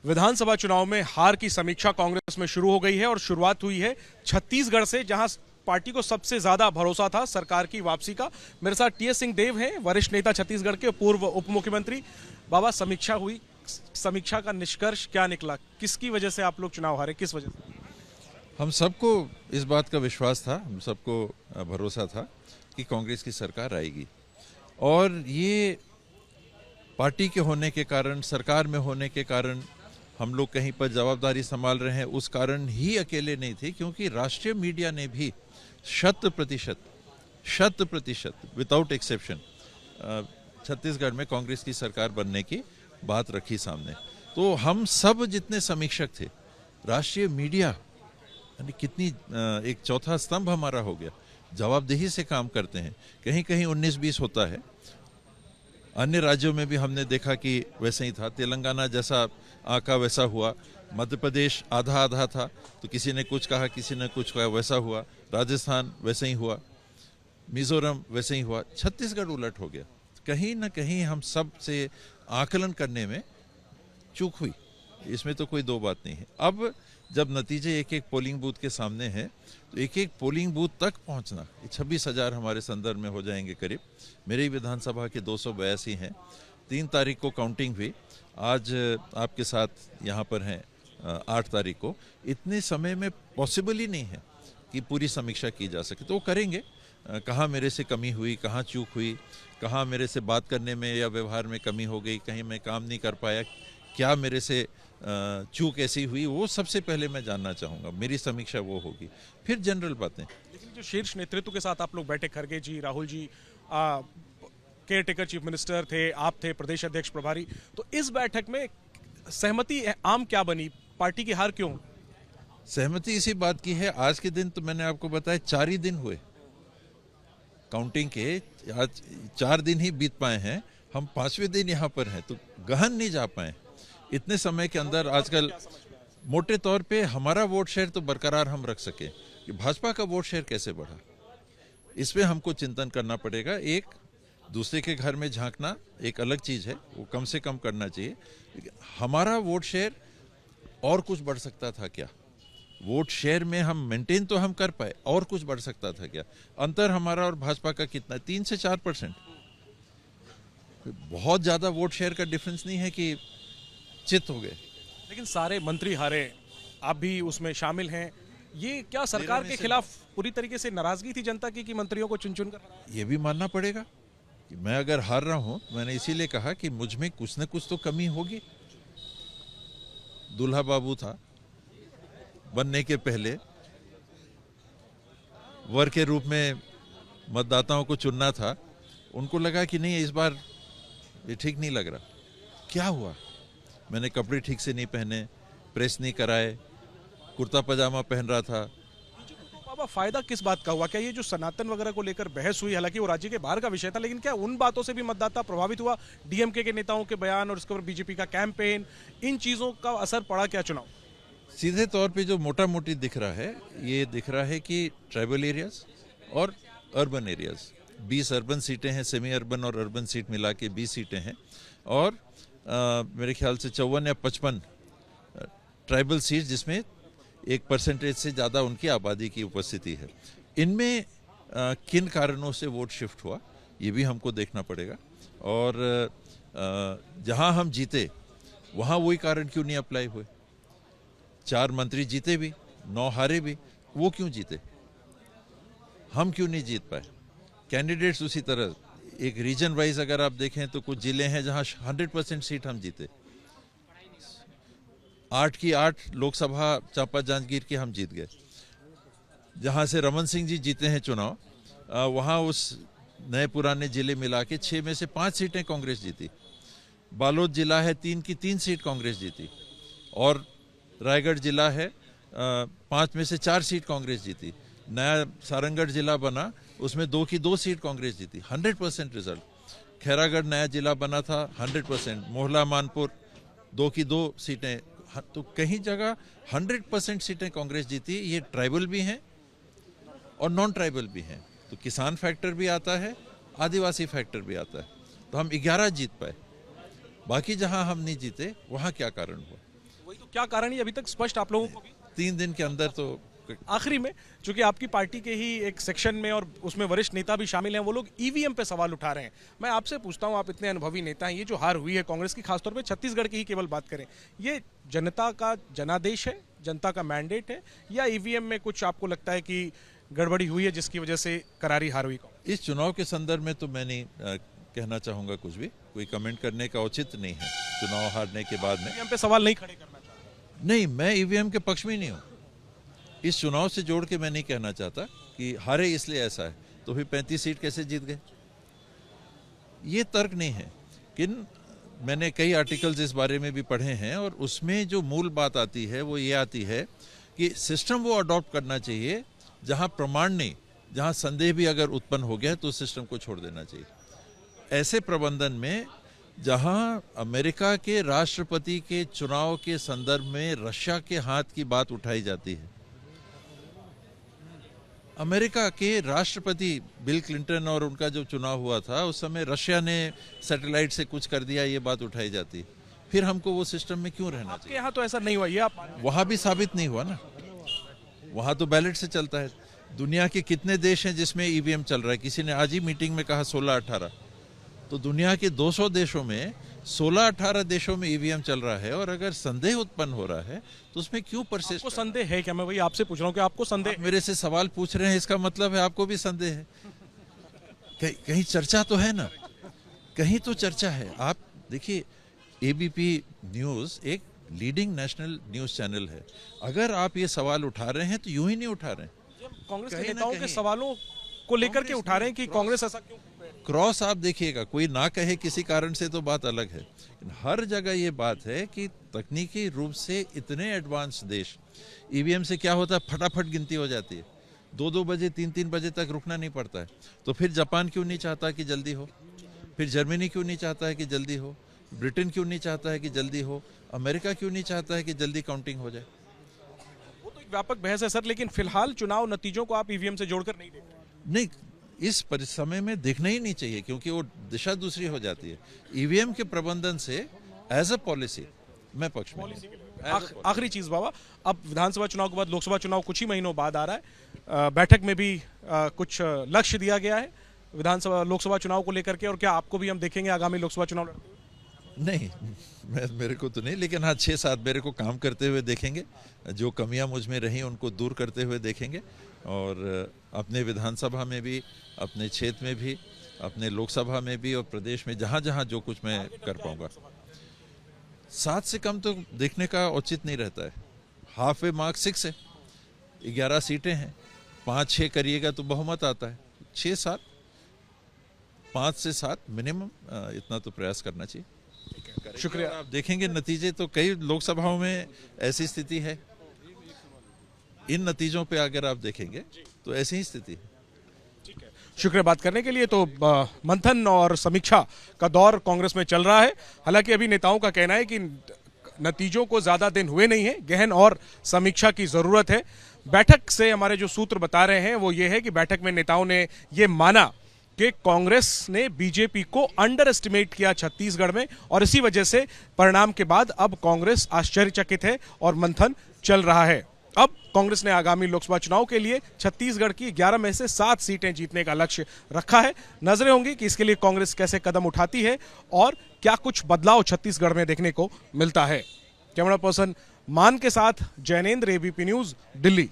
विधानसभा चुनाव में हार की समीक्षा कांग्रेस में शुरू हो गई है और शुरुआत हुई है छत्तीसगढ़ से, जहां पार्टी को सबसे ज्यादा भरोसा था सरकार की वापसी का। मेरे साथ टीएस सिंहदेव हैं, वरिष्ठ नेता छत्तीसगढ़ के, पूर्व उप मुख्यमंत्री। बाबा, समीक्षा हुई, समीक्षा का निष्कर्ष क्या निकला? किसकी वजह से आप लोग चुनाव हारे, किस वजह से? हम सबको इस बात का विश्वास था, हम सबको भरोसा था कि कांग्रेस की सरकार आएगी, और ये पार्टी के होने के कारण, सरकार में होने के कारण हम लोग कहीं पर जवाबदारी संभाल रहे हैं, उस कारण ही अकेले नहीं थे, क्योंकि राष्ट्रीय मीडिया ने भी 100% विदाउट एक्सेप्शन छत्तीसगढ़ में कांग्रेस की सरकार बनने की बात रखी सामने। तो हम सब जितने समीक्षक थे, राष्ट्रीय मीडिया यानी कितनी एक चौथा स्तंभ हमारा हो गया, जवाबदेही से काम करते हैं। कहीं कहीं 19-20 होता है, अन्य राज्यों में भी हमने देखा कि वैसे ही था। तेलंगाना जैसा आंका वैसा हुआ, मध्य प्रदेश आधा आधा था, तो किसी ने कुछ कहा, किसी ने कुछ कहा, वैसा हुआ। राजस्थान वैसे ही हुआ, मिजोरम वैसे ही हुआ, छत्तीसगढ़ उलट हो गया। कहीं ना कहीं हम सब से आकलन करने में चूक हुई, इसमें तो कोई दो बात नहीं है। अब जब नतीजे एक एक पोलिंग बूथ के सामने हैं, तो एक एक पोलिंग बूथ तक पहुंचना, 26,000 हमारे संदर्भ में हो जाएंगे करीब। मेरी विधानसभा के 282 हैं। 3 तारीख को काउंटिंग हुई, आज आपके साथ यहाँ पर हैं 8 तारीख को। इतने समय में पॉसिबल ही नहीं है कि पूरी समीक्षा की जा सके, तो वो करेंगे। कहाँ मेरे से कमी हुई, कहाँ चूक हुई, कहाँ मेरे से बात करने में या व्यवहार में कमी हो गई, कहीं मैं काम नहीं कर पाया, क्या मेरे से चूक ऐसी हुई, वो सबसे पहले मैं जानना चाहूँगा। मेरी समीक्षा वो होगी, फिर जनरल बातें। लेकिन जो शीर्ष नेतृत्व के साथ आप लोग बैठे, खरगे जी, Rahul ji, care taker chief minister थे, आप थे प्रदेश अध्यक्ष प्रभारी, तो इस बैठक में सहमति आम क्या बनी? पार्टी की हार क्यों? सहमति इसी बात की है, आज के दिन तो मैंने आपको बताया 4 ही दिन हुए काउंटिंग के, आज 4 दिन ही बीत पाए हैं, हम 5वें दिन यहाँ पर हैं, तो गहन नहीं जा पाए इतने समय के अंदर। आजकल मोटे तौर पे हमारा वोट शेयर तो बरकरार हम रख सके, कि भाजपा का वोट शेयर कैसे बढ़ा, इस पे हमको चिंतन करना पड़ेगा। एक दूसरे के घर में झांकना एक अलग चीज है, वो कम से कम करना चाहिए। हमारा वोट शेयर और कुछ बढ़ सकता था क्या? वोट शेयर में हम मेंटेन तो हम कर पाए, और कुछ बढ़ सकता था क्या? अंतर हमारा और भाजपा का कितना, 3 से 4%। बहुत ज्यादा वोट शेयर का डिफरेंस नहीं है कि चित हो गए। लेकिन सारे मंत्री हारे, आप भी उसमें शामिल हैं। ये क्या सरकार के खिलाफ पूरी तरीके से नाराजगी थी जनता की, कि मंत्रियों को चुन चुन कर? ये भी मानना पड़ेगा कि मैं अगर हार रहा हूं, मैंने इसीलिए कहा कि मुझ में कुछ न कुछ तो कमी होगी। दूल्हा बाबू था, बनने के पहले वर के रूप में मतदाताओं को चुनना था। उनको लगा कि नहीं, इस बार ये ठीक नहीं लग रहा। क्या हुआ? मैंने कपड़े ठीक से नहीं पहने, प्रेस नहीं कराए, कुर्ता पजामा पहन रहा था। बाबा, फायदा किस बात का हुआ? क्या ये जो सनातन वगैरह को लेकर बहस हुई, हालांकि वो राज्य के बाहर का विषय था, लेकिन क्या उन बातों से भी मतदाता प्रभावित हुआ? डीएमके के नेताओं के बयान और उसके ऊपर बीजेपी का कैंपेन, इन चीजों का असर पड़ा क्या चुनाव? सीधे तौर पे जो मोटा मोटी दिख रहा है, ये दिख रहा है कि ट्राइबल एरियाज और अर्बन एरियाज, 20 अर्बन सीटें हैं, सेमी अर्बन और अर्बन सीट मिला के 20 सीटें हैं, और मेरे ख्याल से 54 या 55 ट्राइबल सीट, जिसमें 1% से ज़्यादा उनकी आबादी की उपस्थिति है। इनमें किन कारणों से वोट शिफ्ट हुआ, ये भी हमको देखना पड़ेगा। और जहां हम जीते वहां वही कारण क्यों नहीं अप्लाई हुए? 4 मंत्री जीते भी, 9 हारे भी, वो क्यों जीते? हम क्यों नहीं जीत पाए? कैंडिडेट्स उसी तरह, एक रीजन वाइज अगर आप देखें तो कुछ जिले हैं जहां 100% सीट हम जीते। 8 की 8 लोकसभा चांपा जांजगीर की हम जीत गए। जहां से रमन सिंह जी जीते हैं चुनाव, वहां उस नए पुराने जिले मिला के 6 में से 5 सीटें कांग्रेस जीती। बालोद जिला है, 3 की 3 सीट कांग्रेस जीती, और रायगढ़ जिला है, 5 में से 4 सीट कांग्रेस जीती। नया सारंगढ़ जिला बना, उसमें 2 की 2 सीट कांग्रेस जीती, 100% रिजल्ट। खैरागढ़ नया जिला बना था, 100%। मोहला मानपुर 2 की 2 सीटें, तो कहीं जगह 100% सीटें कांग्रेस जीती। ये ट्राइबल भी हैं और नॉन ट्राइबल भी हैं, तो किसान फैक्टर भी आता है, आदिवासी फैक्टर भी आता है। तो हम 11 जीत पाए, बाकी जहां हम नहीं जीते वहां क्या कारण हुआ? वही तो, क्या कारण है अभी तक स्पष्ट आप लोगों को भी? 3 दिन के अंदर तो आखिरी में, चूंकि आपकी पार्टी के ही एक सेक्शन में और उसमें वरिष्ठ नेता भी शामिल हैं, वो लोग ईवीएम पे सवाल उठा रहे हैं। मैं आपसे पूछता हूं, आप इतने अनुभवी नेता हैं, ये जो हार हुई है कांग्रेस की, खासतौर पे छत्तीसगढ़ की ही केवल बात करें, ये जनता का जनादेश है, जनता का मैंडेट है, या ईवीएम में कुछ आपको लगता है कि गड़बड़ी हुई है जिसकी वजह से करारी हार हुई? इस चुनाव के संदर्भ में तो मैं नहीं कहना चाहूंगा कुछ भी, कोई कमेंट करने का उचित नहीं है चुनाव हारने के बाद में। ईवीएम पे सवाल नहीं खड़े करना चाहता? नहीं, मैं ईवीएम के पक्ष में नहीं हूँ। इस चुनाव से जोड़ के मैं नहीं कहना चाहता कि हारे इसलिए ऐसा है, तो फिर 35 सीट कैसे जीत गए, ये तर्क नहीं है। किन मैंने कई आर्टिकल्स इस बारे में भी पढ़े हैं, और उसमें जो मूल बात आती है वो ये आती है कि सिस्टम वो अडॉप्ट करना चाहिए जहां प्रमाण नहीं, जहां संदेह भी अगर उत्पन्न हो गया तो सिस्टम को छोड़ देना चाहिए। ऐसे प्रबंधन में जहां अमेरिका के राष्ट्रपति के चुनाव के संदर्भ में रशिया के हाथ की बात उठाई जाती है, अमेरिका के राष्ट्रपति बिल क्लिंटन और उनका जो चुनाव हुआ था उस समय रशिया ने सैटेलाइट से कुछ कर दिया, ये बात उठाई जाती है, फिर हमको वो सिस्टम में क्यों रहना चाहिए? यहाँ तो ऐसा नहीं हुआ, ये आप वहां भी साबित नहीं हुआ ना, वहां तो बैलेट से चलता है। दुनिया के कितने देश हैं जिसमें ईवीएम चल रहा है? किसी ने आज ही मीटिंग में कहा 16-18, तो दुनिया के 200 देशों में 16-18 देशों में ईवीएम चल रहा है, और अगर संदेह उत्पन्न हो रहा है तो उसमें क्यों परसिस्ट? आपको संदेह है क्या? मैं वही आपसे पूछ रहा हूँ कि आपको संदेह? मेरे से सवाल पूछ रहे हैं, इसका मतलब है आपको भी संदेह है। कहीं चर्चा तो है ना, कहीं तो चर्चा है। आप देखिए, एबीपी न्यूज एक लीडिंग नेशनल न्यूज चैनल है, अगर आप ये सवाल उठा रहे हैं तो यूं ही नहीं उठा रहे हैं। कांग्रेस के नेताओं के सवालों को लेकर के उठा रहे हैं कि कांग्रेस ऐसा क्यों? क्रॉस आप देखिएगा, कोई ना कहे किसी कारण से तो बात अलग है, हर जगह ये बात है कि तकनीकी रूप से इतने एडवांस देश, ईवीएम से क्या होता है, फटाफट गिनती हो जाती है, 2-2 बजे 3-3 बजे तक रुकना नहीं पड़ता है। तो फिर जापान क्यों नहीं चाहता कि जल्दी हो? फिर जर्मनी क्यों नहीं चाहता है कि जल्दी हो? ब्रिटेन क्यों नहीं चाहता है कि जल्दी हो? अमेरिका क्यों नहीं चाहता है कि जल्दी काउंटिंग हो जाए? वो तो एक व्यापक बहस है सर, लेकिन फिलहाल चुनाव नतीजों को आप ईवीएम से जोड़कर नहीं देखते? नहीं, इस समय में देखना ही नहीं चाहिए, क्योंकि वो दिशा दूसरी हो जाती है। ईवीएम के प्रबंधन से एज अ पॉलिसी मैं पक्ष में हूं। आखिरी चीज बाबा, अब विधानसभा चुनाव के बाद लोकसभा चुनाव कुछ ही महीनों बाद आ रहा है, बैठक में भी कुछ लक्ष्य दिया गया है विधानसभा लोकसभा चुनाव को लेकर के, और क्या आपको भी हम देखेंगे आगामी लोकसभा चुनाव लड़ते हुए? नहीं, मेरे को तो नहीं, लेकिन हाँ 6-7 मेरे को काम करते हुए देखेंगे, जो कमियां मुझ में रही उनको दूर करते हुए देखेंगे, और अपने विधानसभा में भी, अपने क्षेत्र में भी, अपने लोकसभा में भी, और प्रदेश में जहां जहां जो कुछ मैं कर पाऊंगा। 7 से कम तो देखने का उचित नहीं रहता है। हाफ वे मार्क 6 है, 11 सीटें हैं, 5-6 करिएगा तो बहुमत आता है। 6-7, 5 से 7 मिनिमम, इतना तो प्रयास करना चाहिए। शुक्रिया। आप देखेंगे नतीजे तो कई लोकसभाओं में ऐसी स्थिति है, इन नतीजों पे अगर आप देखेंगे तो ऐसी ही स्थिति है। शुक्रिया बात करने के लिए। तो मंथन और समीक्षा का दौर कांग्रेस में चल रहा है। हालांकि अभी नेताओं का कहना है कि नतीजों को ज्यादा दिन हुए नहीं है, गहन और समीक्षा की जरूरत है। बैठक से हमारे जो सूत्र बता रहे हैं वो ये है कि बैठक में नेताओं ने ये माना कि कांग्रेस ने बीजेपी को अंडर एस्टिमेट किया छत्तीसगढ़ में, और इसी वजह से परिणाम के बाद अब कांग्रेस आश्चर्यचकित है और मंथन चल रहा है। अब कांग्रेस ने आगामी लोकसभा चुनाव के लिए छत्तीसगढ़ की 11 में से 7 सीटें जीतने का लक्ष्य रखा है। नजरें होंगी कि इसके लिए कांग्रेस कैसे कदम उठाती है और क्या कुछ बदलाव छत्तीसगढ़ में देखने को मिलता है। कैमरा पर्सन मान के साथ जैनेंद्र, एबीपी न्यूज, दिल्ली।